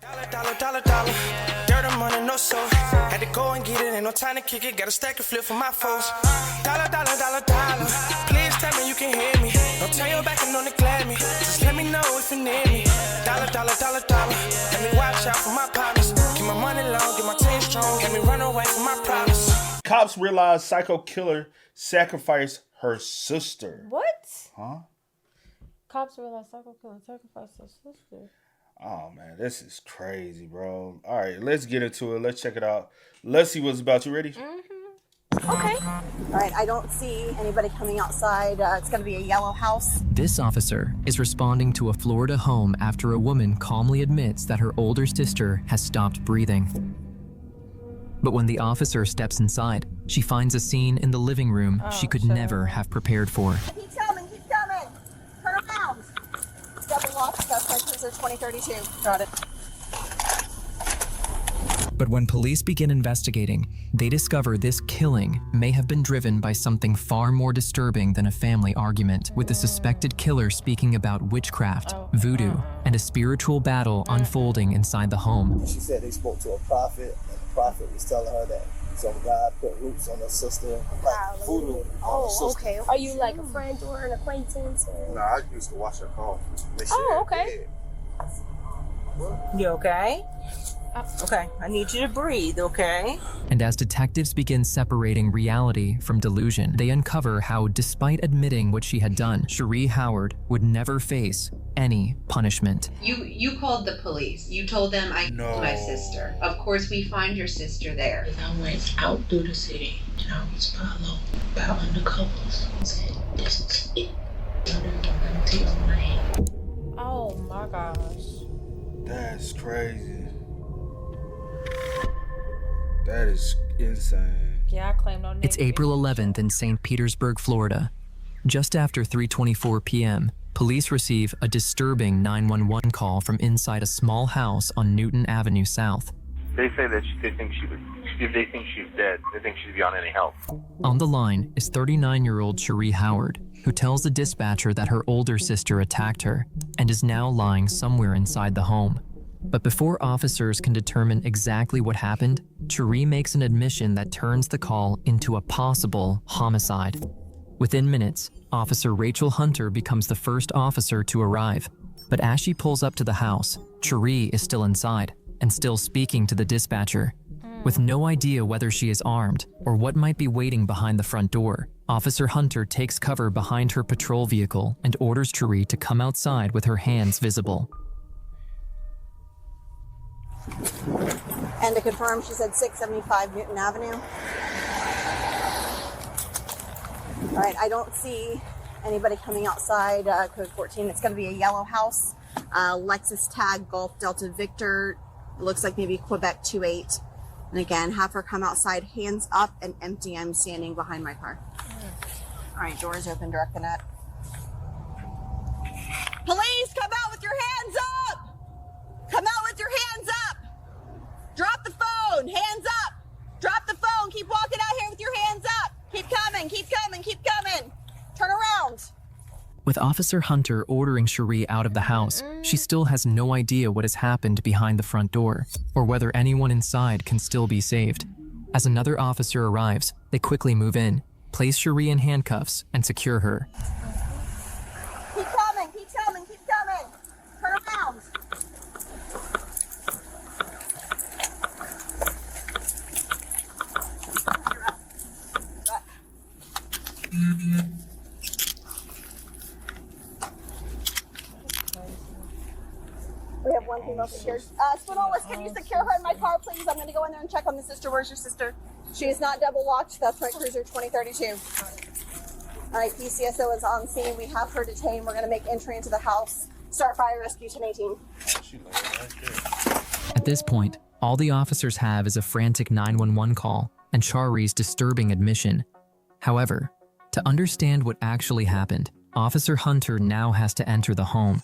Dollar. Dirt and money, no soul. Had to go and get it, ain't no time to kick it. Got a stack and flip for my foes. Dollar. Please tell me you can hear me. Don't turn your back and don't neglect me. Just let me know if you need me. Dollar. Let me watch out for my partners. Keep my money long, get my team strong. Let me run away from my problems. Cops realize psycho killer sacrificed her sister. What? Huh? Cops realize psycho killer sacrificed her sister. Oh, man, this is crazy, bro. All right, let's get into it. Let's check it out. Let's see what's about. You ready? Mm-hmm. Okay. All right, I don't see anybody coming outside. It's going to be a yellow house. This officer is responding to a Florida home after a woman calmly admits that her older sister has stopped breathing. But when the officer steps inside, she finds a scene in the living room she could never have prepared for. Keep coming. Turn around. Double lock, suspect cruiser 2032. Got it. But when police begin investigating, they discover this killing may have been driven by something far more disturbing than a family argument, with the suspected killer speaking about witchcraft, voodoo, and a spiritual battle unfolding inside the home. She said they spoke to a prophet, and the prophet was telling her that some God put roots on her sister, like voodoo on her sister. Okay. Are you like a friend or an acquaintance? Or... Nah, I used to watch her call. Okay. You okay? Okay, I need you to breathe, okay? And as detectives begin separating reality from delusion, they uncover how, despite admitting what she had done, Cherie Howard would never face any punishment. You called the police. You told them I killed my sister. Of course, we find your sister there. I went out through the city and I was followed by undercovers and said, "This is it. I'm gonna take my name." Oh my gosh. That's crazy. That is insane. Yeah, I claim no name. It's April 11th in St. Petersburg, Florida. Just after 3:24 p.m., police receive a disturbing 911 call from inside a small house on Newton Avenue South. They say that they think she's dead. They think she's beyond any help. On the line is 39-year-old Cherie Howard, who tells the dispatcher that her older sister attacked her and is now lying somewhere inside the home. But before officers can determine exactly what happened, Cherie makes an admission that turns the call into a possible homicide. Within minutes, Officer Rachel Hunter becomes the first officer to arrive. But as she pulls up to the house, Cherie is still inside and still speaking to the dispatcher. With no idea whether she is armed or what might be waiting behind the front door, Officer Hunter takes cover behind her patrol vehicle and orders Cherie to come outside with her hands visible. And to confirm, she said 675 Newton Avenue. All right, I don't see anybody coming outside. Code 14, it's going to be a yellow house. Lexus tag, Golf Delta Victor. Looks like maybe Quebec 28. And again, have her come outside, hands up and empty. I'm standing behind my car. All right, doors open, direct the net. Police, come out with your hands up! Come out with your hands up! Drop the phone, hands up! Drop the phone, keep walking out here with your hands up! Keep coming. Turn around. With Officer Hunter ordering Cherie out of the house, she still has no idea what has happened behind the front door, or whether anyone inside can still be saved. As another officer arrives, they quickly move in, place Cherie in handcuffs, and secure her. Keep coming. Turn around. We have one female secured. Spinolis, can you secure her in my car, please? I'm going to go in there and check on the sister. Where's your sister? She is not double locked. That's right, Cruiser 2032. All right, PCSO is on scene. We have her detained. We're going to make entry into the house. Start fire rescue 1018. At this point, all the officers have is a frantic 911 call and Cherie's disturbing admission. However, to understand what actually happened, Officer Hunter now has to enter the home.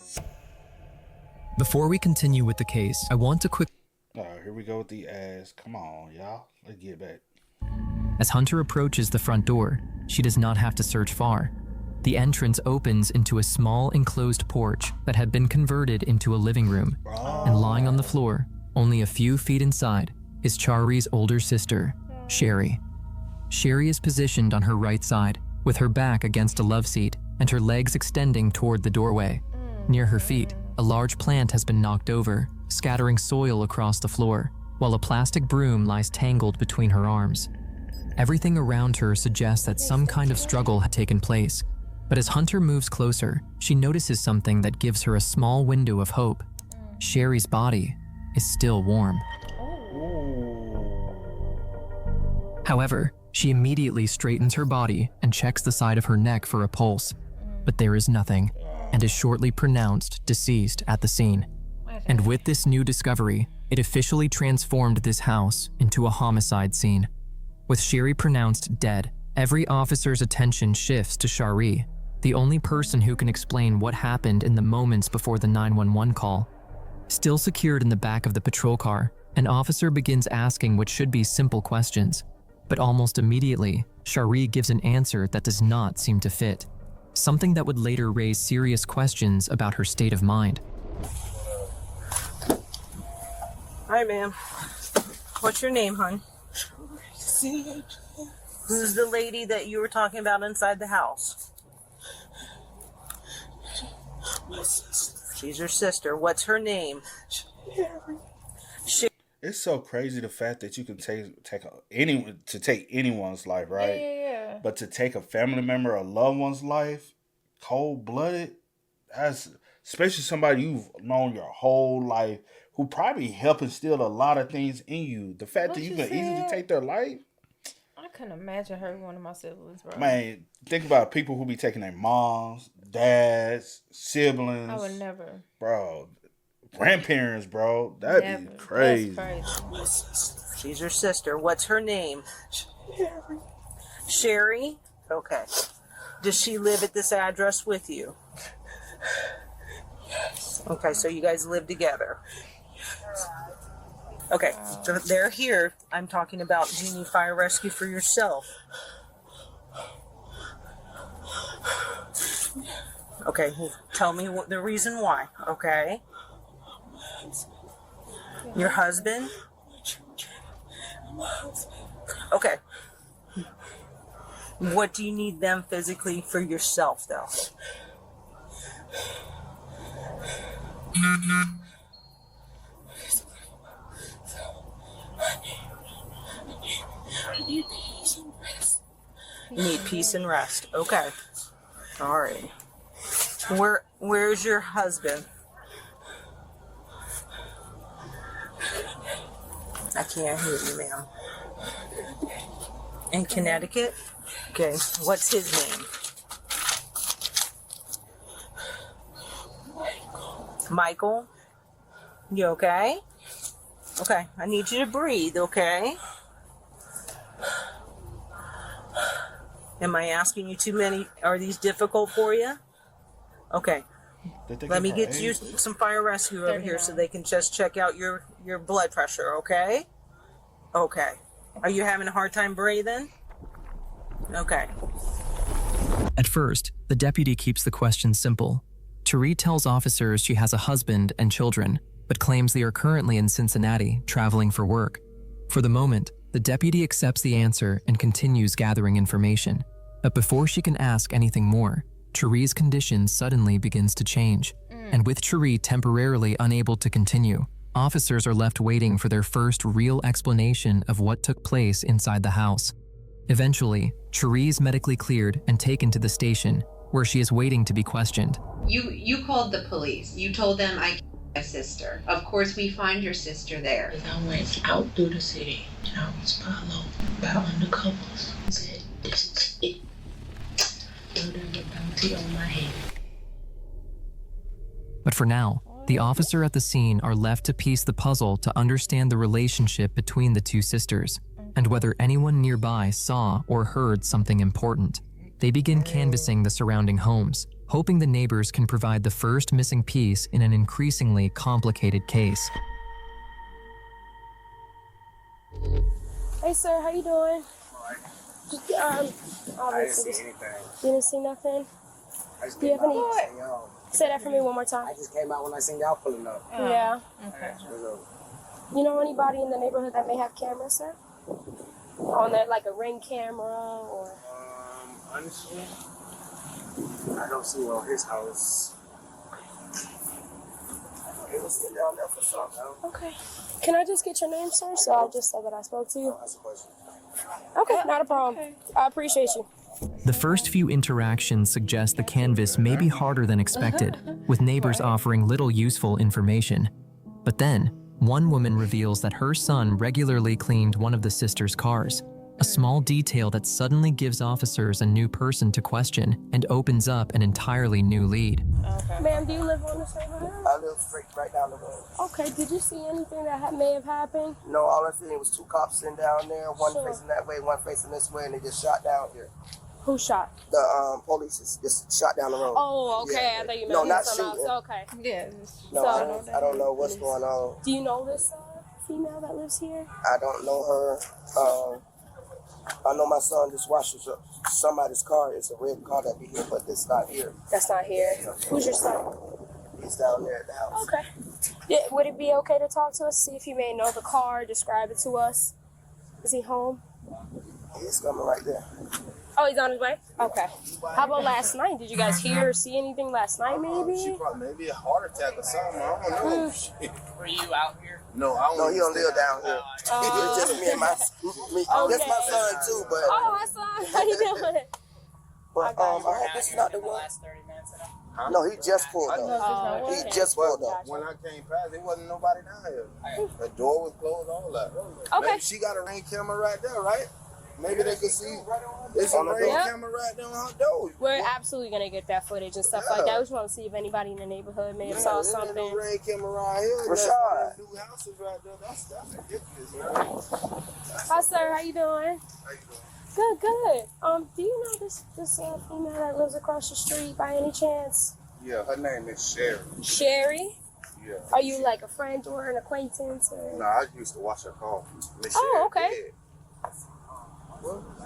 Before we continue with the case, I want to All right, here we go with the ads. Come on, y'all. Let's get back. As Hunter approaches the front door, she does not have to search far. The entrance opens into a small enclosed porch that had been converted into a living room, and lying on the floor, only a few feet inside, is Chari's older sister, Sherry. Sherry is positioned on her right side, with her back against a love seat and her legs extending toward the doorway. Near her feet, a large plant has been knocked over, scattering soil across the floor, while a plastic broom lies tangled between her arms. Everything around her suggests that some kind of struggle had taken place, but as Hunter moves closer, she notices something that gives her a small window of hope. Sherry's body is still warm. However, she immediately straightens her body and checks the side of her neck for a pulse, but there is nothing, and is shortly pronounced deceased at the scene. And with this new discovery, it officially transformed this house into a homicide scene. With Sherry pronounced dead, every officer's attention shifts to Chari, the only person who can explain what happened in the moments before the 911 call. Still secured in the back of the patrol car, an officer begins asking what should be simple questions. But almost immediately, Chari gives an answer that does not seem to fit, something that would later raise serious questions about her state of mind. Hi, ma'am. What's your name, hon? Who's the lady that you were talking about inside the house? She's your sister. What's her name? It's so crazy the fact that you can take anyone's life, right? Yeah. But to take a family member or loved one's life, cold blooded, that's especially somebody you've known your whole life, who probably help instill a lot of things in you. The fact that you can easily take their life. I couldn't imagine hurting one of my siblings, bro. Man, think about people who be taking their moms, dads, siblings. I would never. Bro, grandparents, bro. That'd be crazy. That's crazy. She's your sister. What's her name? Sherry? Okay. Does she live at this address with you? Yes. Okay, so you guys live together. Okay, so they're here. I'm talking about, do you need fire rescue for yourself? Okay, well, tell me the reason why, okay? Your husband? Okay. What do you need them physically for yourself, though? You need peace and rest. Okay. All right. Where's your husband? I can't hear you, ma'am. In Connecticut? Okay. What's his name? Michael? You okay? Okay. I need you to breathe, okay? Am I asking you too many? Are these difficult for you? Okay. Let me get you some fire rescue over here so they can just check out your blood pressure, okay? Okay. Are you having a hard time breathing? Okay. At first, the deputy keeps the question simple. Tari tells officers she has a husband and children, but claims they are currently in Cincinnati, traveling for work. For the moment, the deputy accepts the answer and continues gathering information. But before she can ask anything more, Chari's condition suddenly begins to change. And with Chari temporarily unable to continue, officers are left waiting for their first real explanation of what took place inside the house. Eventually, Chari is medically cleared and taken to the station, where she is waiting to be questioned. You called the police. You told them I killed my sister. Of course, we find your sister there. I went out through the city and I was followed by undercovers. I said, this is it. Throw the bounty on my head. But for now, the officer at the scene are left to piece the puzzle to understand the relationship between the two sisters, and whether anyone nearby saw or heard something important. They begin canvassing the surrounding homes, hoping the neighbors can provide the first missing piece in an increasingly complicated case. Hey, sir, how you doing? Just, I didn't see anything. You didn't see nothing? Do you have any? Say that for me one more time. I just came out when I seen y'all pulling up. Yeah. Okay. You know anybody in the neighborhood that may have cameras, sir? On there, like a Ring camera or? Honestly, I don't see one on his house. He was sitting down there for something. Okay. Can I just get your name, sir? So I just said that I spoke to you. That's a question. Okay, not a problem. I appreciate you. The first few interactions suggest the canvas may be harder than expected, with neighbors offering little useful information. But then, one woman reveals that her son regularly cleaned one of the sisters' cars, a small detail that suddenly gives officers a new person to question and opens up an entirely new lead. Okay. Ma'am, do you live on this neighborhood? I live straight right down the road. Okay, did you see anything that may have happened? No, all I seen was 2 cops sitting down there, one Sure. facing that way, one facing this way, and they just shot down here. Who shot? The police just shot down the road. Oh, okay. Yeah. I thought you meant No, not something shooting. else. Okay. Yeah. No, So- I don't know what's going on. Do you know this female that lives here? I don't know her. I know my son just washes up somebody's car. It's a red car that be here, but it's not here. That's not here. Who's your son? He's down there at the house. Okay. Yeah, would it be okay to talk to us, see if you may know the car, describe it to us? Is he home? He's coming right there. Oh, he's on his way? Okay. How about last night? Did you guys hear or see anything last night, maybe? Maybe a heart attack or something. I don't know. Were you out here? No, I don't. No, he don't live down here. It's just me and my That's my son too, but Oh, my son. How you doing? but I hope this is not the one. No, he just pulled up. He just pulled up. When I came past, there wasn't nobody down here. The door was closed, all that. Okay. Maybe she got a Ring camera right there, right? Maybe they could see. It's a Ring camera right there on her door. We're absolutely going to get that footage and stuff like that. We just want to see if anybody in the neighborhood may have saw something. There's no Ring camera right here. Rashad. New houses right there. That's ridiculous, man. Hi, sir. How you doing? How you doing? Good. Do you know this female that lives across the street by any chance? Yeah, her name is Sherry. Sherry? Yeah. Are you like a friend or an acquaintance? Or? No, I used to wash her car. Oh, okay.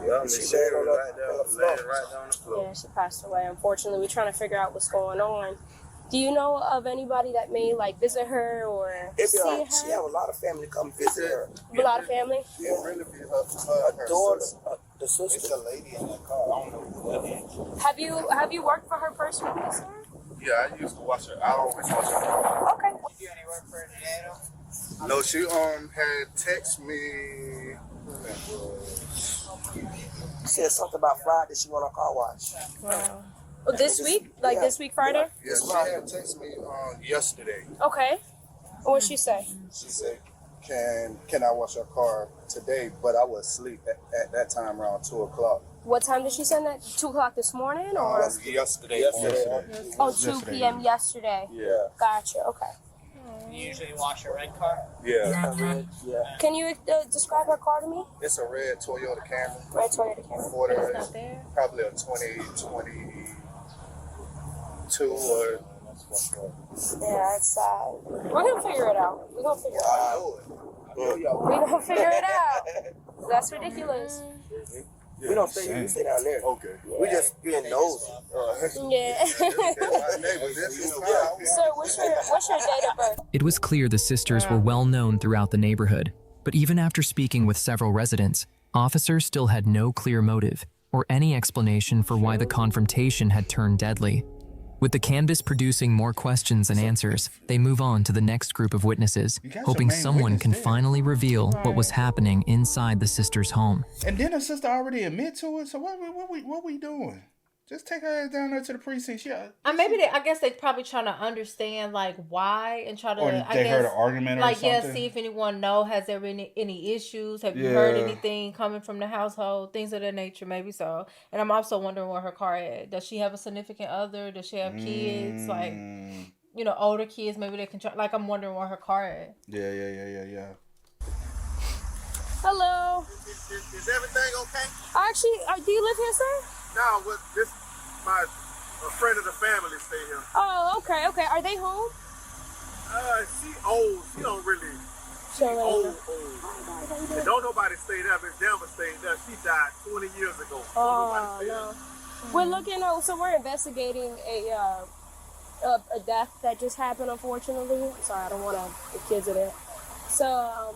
Yeah, Miss Sherry right there, laying right there on the floor. Yeah, she passed away. Unfortunately, we're trying to figure out what's going on. Do you know of anybody that may like visit her or see her? She have a lot of family come visit her. A lot of family? Yeah, really be her daughter, sister. the sister. It's a lady in that car. I don't know who that is. Have you worked for her personally, sir? Yeah, I used to watch her. I always watch her car. Okay. Do you any work for her today? No, she had text me. She said something about Friday. She want a car wash. Wow. Oh, this week? Like this week, Friday? Yeah, she had texted me yesterday. Okay. What'd she say? She said, "Can I wash her car today?" But I was asleep at that time around 2:00. What time did she send that? 2 o'clock this morning, or? Yesterday. Oh, 2 p.m. yesterday. Yeah. Gotcha. Okay. You usually wash a red car? Yeah. Can you describe her car to me? It's a red Toyota Camry. Red Toyota Camry. Order It's not there. probably a 2022 or. Yeah, it's sad. We're gonna figure it out. We're gonna figure it out. We're gonna figure it out. That's ridiculous. We don't stay. We stay down there. Okay. We just being nosy. Yeah. Sir, what's your date of birth? It was clear the sisters were well known throughout the neighborhood, but even after speaking with several residents, officers still had no clear motive or any explanation for why the confrontation had turned deadly. With the canvas producing more questions than answers, they move on to the next group of witnesses, hoping someone can finally reveal what was happening inside the sisters' home. And then the sister already admit to it. So what we doing? Just take her ass down there to the precinct. Yeah. Maybe I guess they probably trying to understand like why and try to. Or I they guess, heard an argument or like something. see if anyone has there been any issues? Have you heard anything coming from the household? Things of that nature, maybe so. And I'm also wondering where her car at. Does she have a significant other? Does she have kids? Like older kids? Maybe they can try. Like I'm wondering where her car at. Yeah. Hello. Is everything okay? Actually, do you live here, sir? No, a friend of the family stay here. Oh, okay. Are they home? She old. She don't really. She old. And don't nobody stay there. Miss Denver stayed there. She died 20 years ago. Oh, no. We're looking. So we're investigating a death that just happened. Unfortunately, sorry, I don't want the kids are there. So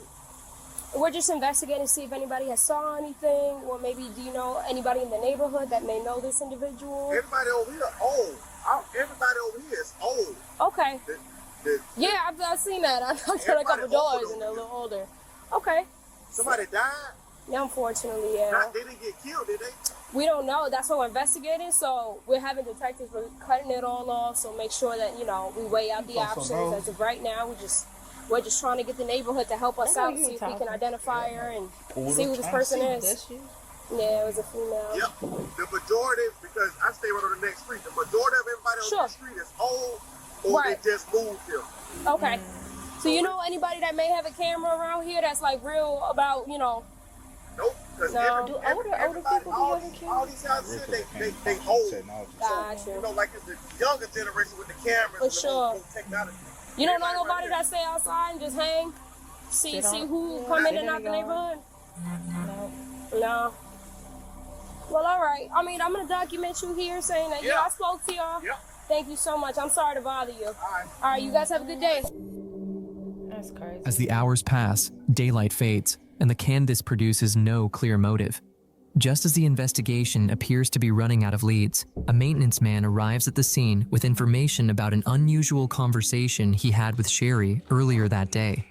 we're just investigating to see if anybody has saw anything, or maybe do you know anybody in the neighborhood that may know this individual? Everybody over here old. Everybody over here is old. Okay. Yeah, I've seen that. I've got a couple doors and they're a little older. Okay. Somebody died? Yeah, unfortunately, yeah. They didn't get killed, did they? We don't know. That's what we're investigating. So we're having detectives. We're cutting it all off. So make sure that we weigh out the options. As of right now, we're just trying to get the neighborhood to help us out, see if we can identify her and see who this person is. Yeah, it was a female. Yep. The majority, because I stay right on the next street, the majority of everybody on the street is old or they just moved here. Okay. So you know anybody that may have a camera around here that's like real about, Nope. Because No. older people all these houses, they old. Gotcha. So, like it's the younger generation with the cameras For and sure. the technology. You don't know nobody that stay outside and just hang? See who come in and out the neighborhood? No. Well, all right. I mean, I'm going to document you here saying that, I spoke to y'all. Yeah. Thank you so much. I'm sorry to bother you. All right, you guys have a good day. That's crazy. As the hours pass, daylight fades, and the canvas produces no clear motive. Just as the investigation appears to be running out of leads, a maintenance man arrives at the scene with information about an unusual conversation he had with Sherry earlier that day.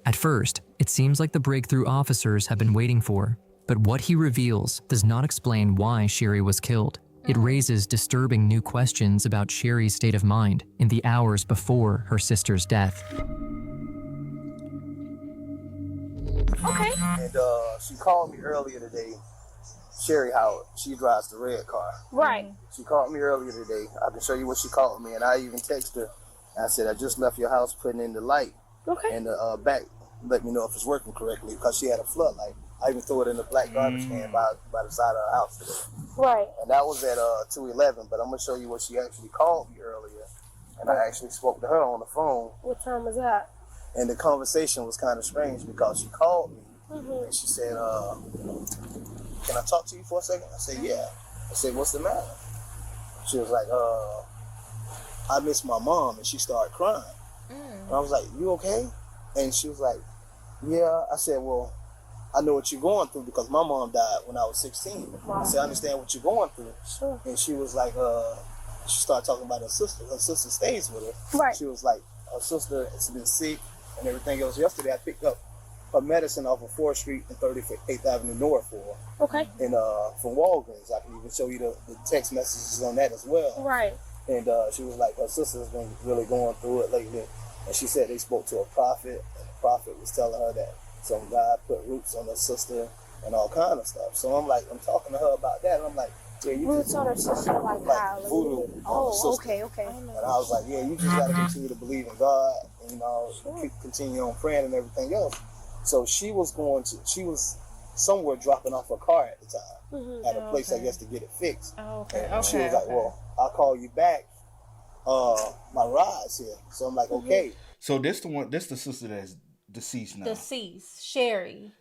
At first, it seems like the breakthrough officers have been waiting for, but what he reveals does not explain why Sherry was killed. It raises disturbing new questions about Sherry's state of mind in the hours before her sister's death. Okay. And she called me earlier today. Sherry Howard, she drives the red car. Right. She called me earlier today. I can show you what she called me, and I even texted her. I said, I just left your house putting in the light. Okay. And the back, let me know if it's working correctly, because she had a floodlight. I even threw it in the black garbage can by the side of her house today. Right. And that was at 2:11, but I'm going to show you what she actually called me earlier. And I actually spoke to her on the phone. What time was that? And the conversation was kind of strange because she called me and she said, can I talk to you for a second? I said, yeah. I said, what's the matter? She was like, I miss my mom. And she started crying. And I was like, you okay? And she was like, yeah. I said, well, I know what you're going through because my mom died when I was 16. I said, I understand what you're going through. Sure. And she was like, she started talking about her sister. Her sister stays with her. Right. She was like, her sister has been sick and everything else. Yesterday, I picked up her medicine off of 4th Street and 38th Avenue North for her. Okay. And from Walgreens. I can even show you the text messages on that as well. Right. And she was like, her sister's been really going through it lately. And she said they spoke to a prophet, and the prophet was telling her that some guy put roots on her sister and all kind of stuff. So I'm talking to her about that, and I'm like, yeah, you Roots on her sister, like how? voodoo on her sister. Okay. And I was like, yeah, you just gotta continue to believe in God, and continue on praying and everything else. So she was somewhere dropping off her car at the time, at a place, I guess, to get it fixed. And she was like, well, I'll call you back. My ride's here. So I'm like, okay. So this the sister that's deceased now. Deceased. Sherry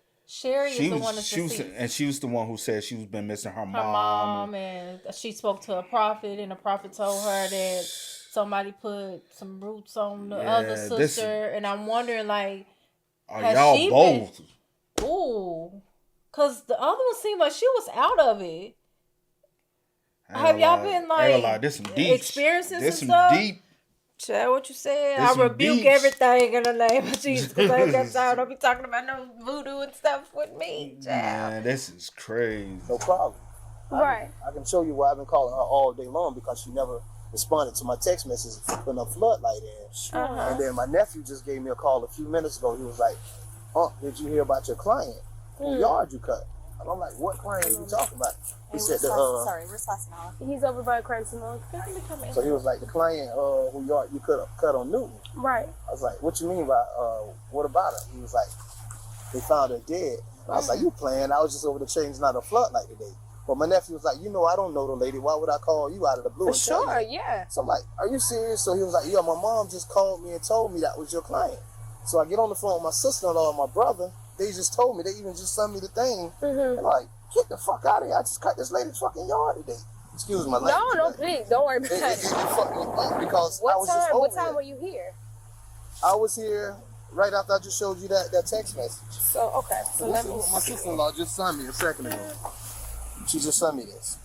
is the one that's deceased. And she was the one who said she's been missing her mom. And she spoke to a prophet, and the prophet told her that somebody put some roots on the other sister. And I'm wondering, like, are y'all both? Ooh. Because the other one seemed like she was out of it. Have y'all been like experiencing some stuff? Deep. Chad, what you said? I rebuke everything in the name of Jesus. Because I got tired. Don't be talking about no voodoo and stuff with me, Chad. Man, this is crazy. No problem. Right. I can show you why I've been calling her all day long, because she never responded to my text messages for putting a floodlight in. And then my nephew just gave me a call a few minutes ago. He was like, did you hear about your client? Whose yard you cut? And I'm like, what client are you talking about? He said, where's Last He's over by Cranston. So he was like, the client who yard you cut on Newton. Right. I was like, what you mean by, what about her? He was like, they found her dead. I was like, you playing? I was just over there changing out a floodlight today. But my nephew was like, I don't know the lady. Why would I call you out of the blue? For sure, yeah. So I'm like, are you serious? So he was like, yeah, my mom just called me and told me that was your client. So I get on the phone with my sister-in-law and my brother. They just told me. They even just sent me the thing. And I'm like, get the fuck out of here. I just cut this lady's fucking yard today. Excuse my No, language. no, please, don't worry about It it. fucked me up because I What was just time? over What time here. were you here? I was here right after I just showed you that text message. So okay, so This let is me. what my sister-in-law just sent me a second ago. She just sent me this.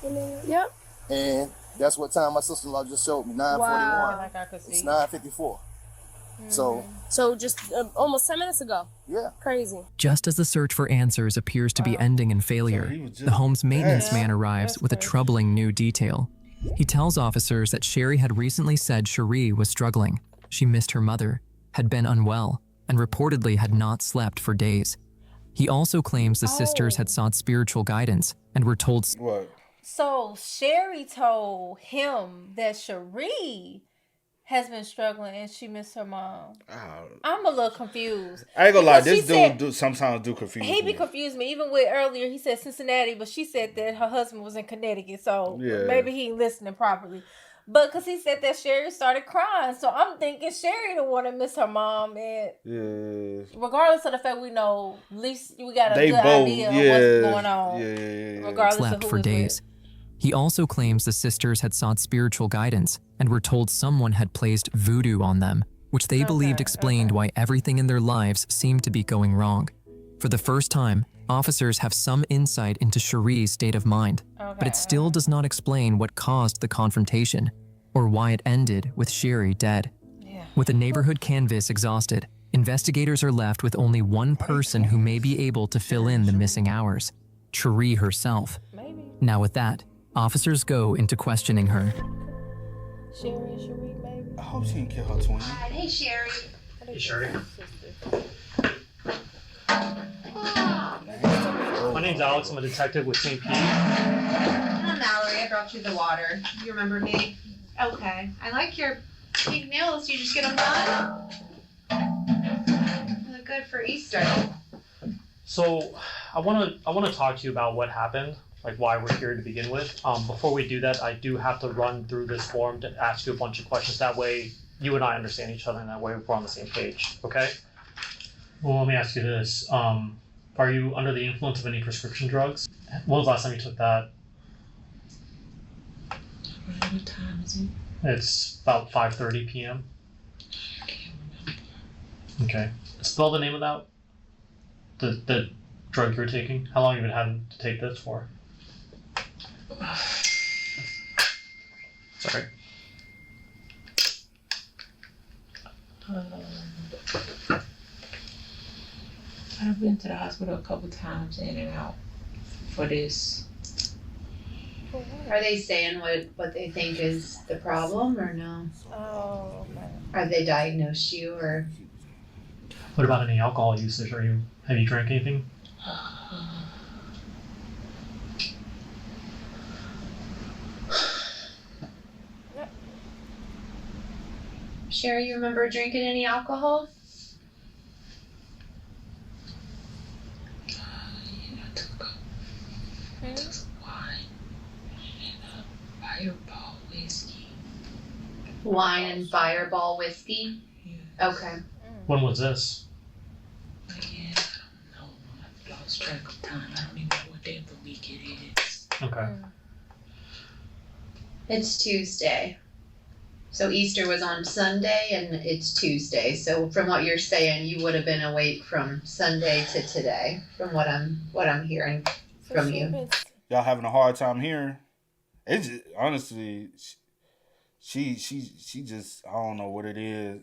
Yep. And that's what time my sister-in-law just showed me, 9:41. Wow. Like I could see. It's 9:54. So just almost 10 minutes ago. Yeah. Crazy. Just as the search for answers appears to be ending in failure, the home's maintenance man arrives with a troubling new detail. He tells officers that Sherry had recently said Cherie was struggling. She missed her mother, had been unwell, and reportedly had not slept for days. He also claims the sisters had sought spiritual guidance and were told... What? So Sherry told him that Cherie has been struggling and she missed her mom. I'm a little confused. I ain't gonna lie, Because this she said- dude sometimes do confuse He be me. confused me. Even with earlier, he said Cincinnati, but she said that her husband was in Connecticut, so Yeah. maybe he ain't listening properly. But because he said that Sherry started crying, so I'm thinking Sherry the one that missed her mom, and Yeah. regardless of the fact we know, at least we got a They good both, idea yeah, of what's going on. yeah. Regardless slept of for who days. He also claims the sisters had sought spiritual guidance and were told someone had placed voodoo on them, which they believed explained why everything in their lives seemed to be going wrong. For the first time, officers have some insight into Cherie's state of mind, but it still does not explain what caused the confrontation or why it ended with Sherry dead. With the neighborhood canvas exhausted, investigators are left with only one person who may be able to fill in the missing hours, Cherie herself. Now with that, officers go into questioning her. Sherry, maybe. I hope she didn't kill her twin. Hey, Sherry. Hey, Sherry. My name's Alex. I'm a detective with St. Pete. I'm Mallory. I brought you the water. You remember me? Okay. I like your pink nails. You just get them done? They look good for Easter. So, I want to talk to you about what happened, like why we're here to begin with. Before we do that, I do have to run through this form to ask you a bunch of questions. That way, you and I understand each other, and that way we're on the same page. Okay? Well, let me ask you this. Are you under the influence of any prescription drugs? When was the last time you took that? What time is it? It's about 5:30 p.m. Okay. Spell the name of that. The drug you're taking. How long have you been having to take this for? Sorry. I've been to the hospital a couple times in and out for this. Are they saying what they think is the problem or no? Oh, man. Are they diagnosed you or? What about any alcohol usage? Have you drank anything? Sherry, you remember drinking any alcohol? I took some wine and Fireball whiskey. Wine and Fireball whiskey? Okay. When was this? Again, I don't know. I've lost track of time. I don't even know what day of the week it is. Okay. It's Tuesday. So Easter was on Sunday and it's Tuesday. So from what you're saying, you would have been awake from Sunday to today, from what I'm hearing from you. Y'all having a hard time hearing? It's just, honestly, she just, I don't know what it is.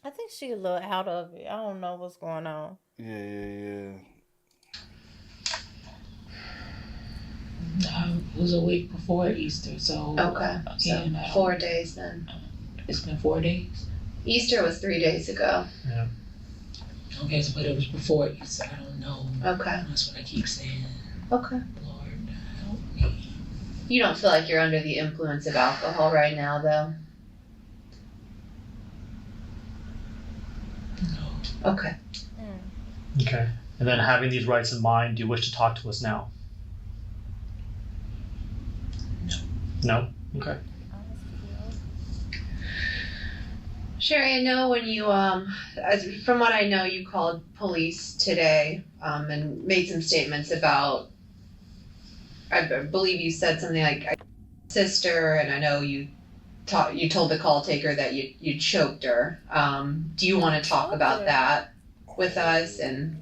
I think she a little out of it. I don't know what's going on. Yeah. I was awake before Easter, so Okay. So 4 days then. It's been 4 days. Easter was 3 days ago. Yeah. Okay, so but it was before Easter. I don't know. Okay. That's what I keep saying. Okay. Lord, help me. You don't feel like you're under the influence of alcohol right now, though? No. Okay. Okay. And then having these rights in mind, do you wish to talk to us now? No? Okay. Sherry, I know when you, from what I know, you called police today and made some statements about I believe you said something like sister, and I know you told the call taker that you choked her. Do you want to talk about that with us and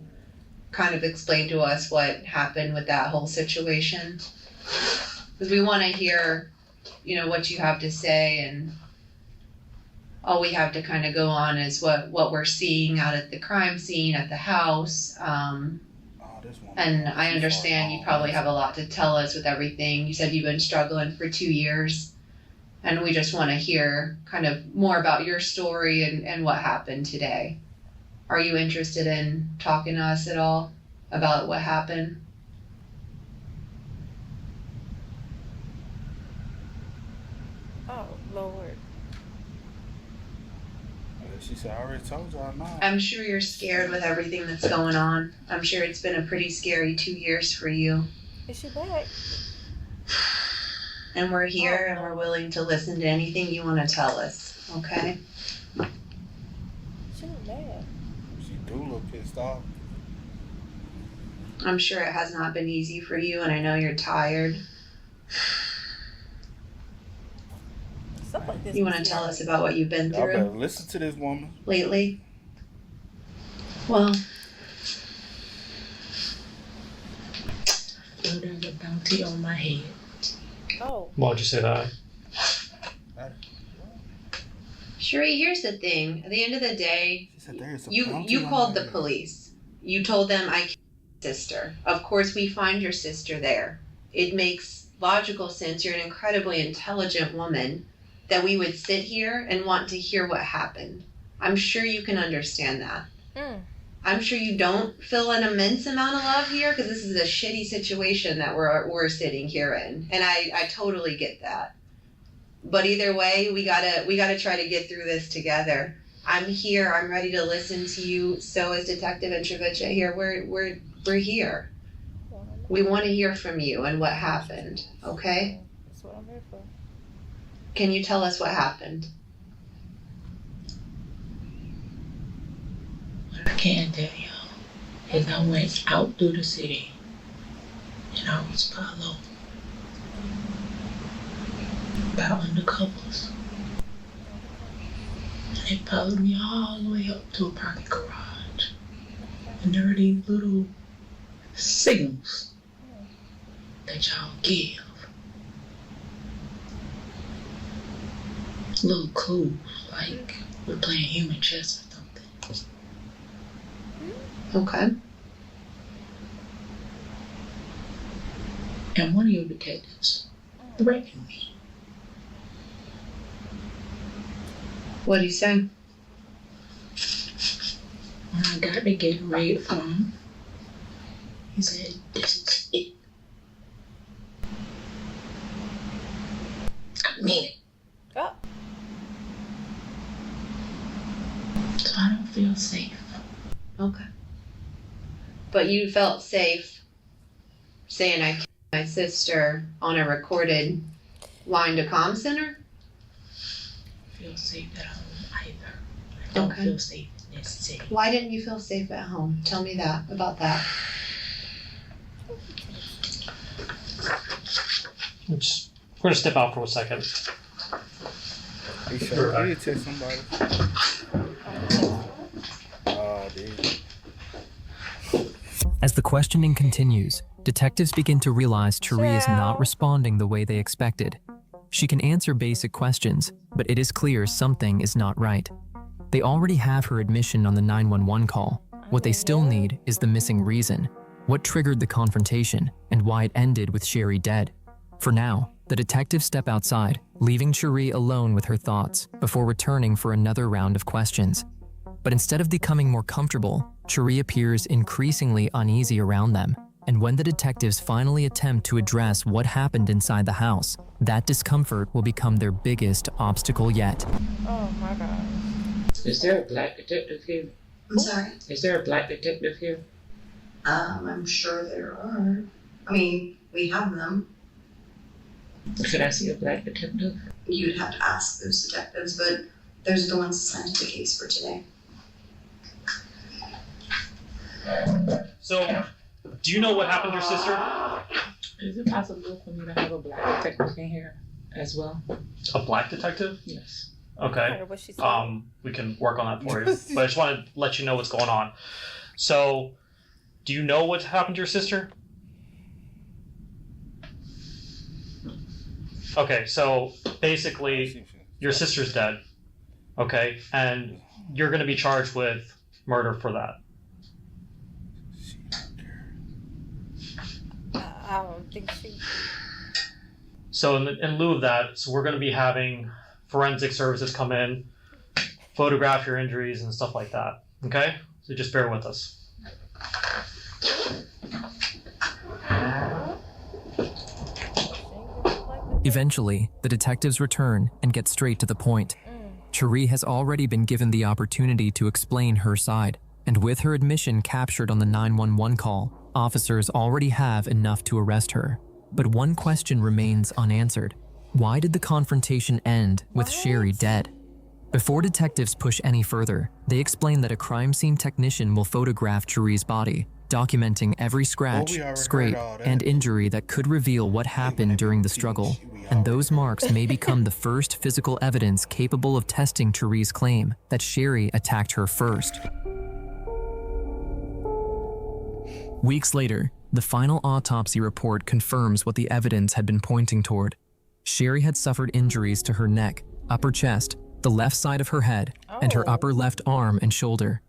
kind of explain to us what happened with that whole situation? Because we want to hear, what you have to say, and all we have to kind of go on is what we're seeing out at the crime scene at the house. And I understand you probably have a lot to tell us with everything. You said you've been struggling for 2 years, and we just want to hear kind of more about your story and what happened today. Are you interested in talking to us at all about what happened? Oh, Lord. She said, I already told you I'm not. I'm sure you're scared with everything that's going on. I'm sure it's been a pretty scary 2 years for you. Is she back? And we're here and we're willing to listen to anything you want to tell us, okay? She not mad. She do look pissed off. I'm sure it has not been easy for you, and I know you're tired. Like you want to tell us about what you've been through? I better listen to this woman. Lately? Well, there's a bounty on my head. Oh. Why'd you say that? Sheree, here's the thing. At the end of the day, you called the police. You told them I killed your sister. Of course, we find your sister there. It makes logical sense. You're an incredibly intelligent woman that we would sit here and want to hear what happened. I'm sure you can understand that. I'm sure you don't feel an immense amount of love here because this is a shitty situation that we're sitting here in, and I totally get that. But either way, we gotta try to get through this together. I'm here. I'm ready to listen to you. So is Detective Introvicha here. We're here. We want to hear from you and what happened. Okay? That's what I'm here for. Can you tell us what happened? What I can tell y'all is I went out through the city and I was followed by undercovers. They followed me all the way up to a parking garage. And there are these little signals that y'all give. Little clues, like we're playing human chess or something. Okay. And one of your detectives threatened me. What did he say? When I got to get ready from him, he said, "This is it." I mean it. Oh. So I don't feel safe. Okay. But you felt safe saying I killed my sister on a recorded line to comm center? I feel safe at home either. I don't feel safe in this city. Why didn't you feel safe at home? Tell me about that. We're going to step out for a second. He sure did text somebody. Dude. As the questioning continues, detectives begin to realize Cherie is not responding the way they expected. She can answer basic questions, but it is clear something is not right. They already have her admission on the 911 call. What they still need is the missing reason, what triggered the confrontation, and why it ended with Sherry dead. For now, the detectives step outside, leaving Cherie alone with her thoughts before returning for another round of questions. But instead of becoming more comfortable, Cherie appears increasingly uneasy around them. And when the detectives finally attempt to address what happened inside the house, that discomfort will become their biggest obstacle yet. Oh my God. Is there a black detective here? I'm sorry? Is there a black detective here? I'm sure there are. I mean, we have them. Could I see a black detective? You'd have to ask those detectives, but those are the ones assigned to the case for today. So, do you know what happened to your sister? Is it possible for me to have a black detective in here as well? A black detective? Yes. Okay. We can work on that for you. But I just want to let you know what's going on. So, do you know what happened to your sister? Okay, so basically, your sister's dead. Okay, and you're going to be charged with murder for that. I don't think she. So in lieu of that, so we're going to be having forensic services come in, photograph your injuries and stuff like that. Okay? So just bear with us. Eventually, the detectives return and get straight to the point. Cherie has already been given the opportunity to explain her side, and with her admission captured on the 911 call, officers already have enough to arrest her. But one question remains unanswered. Why did the confrontation end with Sherry dead? Before detectives push any further, they explain that a crime scene technician will photograph Cherie's body, documenting every scratch, scrape, and injury that could reveal what happened during the struggle, and those marks may become the first physical evidence capable of testing Cherie's claim that Sherry attacked her first. Weeks later, the final autopsy report confirms what the evidence had been pointing toward. Sherry had suffered injuries to her neck, upper chest, the left side of her head, and her upper left arm and shoulder.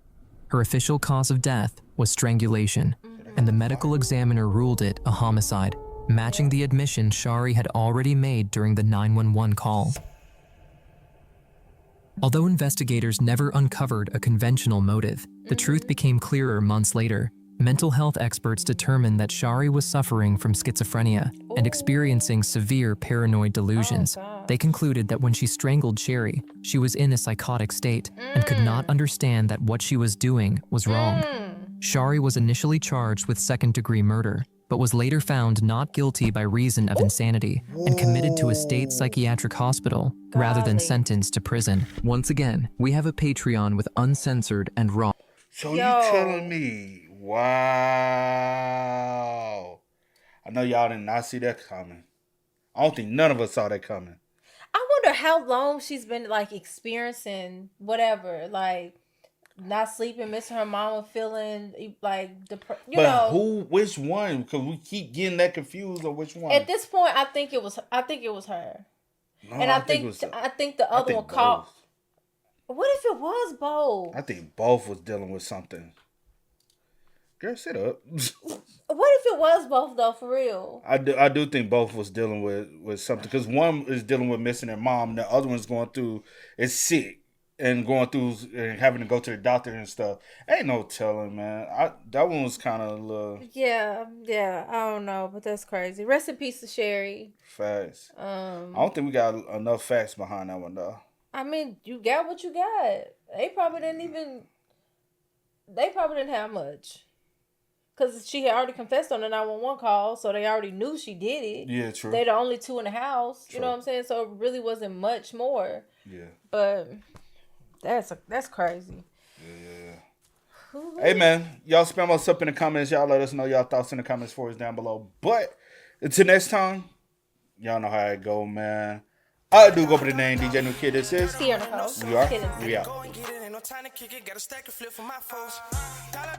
Her official cause of death was strangulation, and the medical examiner ruled it a homicide, matching the admission Shari had already made during the 911 call. Although investigators never uncovered a conventional motive, the truth became clearer months later. Mental health experts determined that Shari was suffering from schizophrenia and experiencing severe paranoid delusions. They concluded that when she strangled Sherry, she was in a psychotic state and could not understand that what she was doing was wrong. Shari was initially charged with second-degree murder, but was later found not guilty by reason of insanity and committed to a state psychiatric hospital rather than sentenced to prison. Once again, we have a Patreon with uncensored and raw. So you telling me, wow. I know y'all did not see that coming. I don't think none of us saw that coming. I wonder how long she's been like experiencing whatever, like not sleeping, missing her mama, feeling like which one? Because we keep getting that confused on which one. At this point, I think it was her. No, And I think the other one called. What if it was both? I think both was dealing with something. Girl, sit up. What if it was both though, for real? I do think both was dealing with something, because one is dealing with missing their mom, the other one's going through is sick and going through and having to go to the doctor and stuff. Ain't no telling, man. That one was kind of a little. Yeah. I don't know, but that's crazy. Rest in peace to Sherry. Facts. I don't think we got enough facts behind that one though. I mean, you got what you got. They probably didn't have much. Because she had already confessed on the 911 call, so they already knew she did it. Yeah, true. They're the only two in the house. True. You know what I'm saying? So it really wasn't much more. Yeah. But that's crazy. Yeah. Hey, man. Y'all spam us up in the comments. Y'all let us know y'all thoughts in the comments for us down below. But until next time, y'all know how it go, man. I do go by the name DJ New Kid. This is Sierra Nicole. We are. We out. Go and get it, ain't no time to kick it. Got a stack of flip for my foes. Dollar,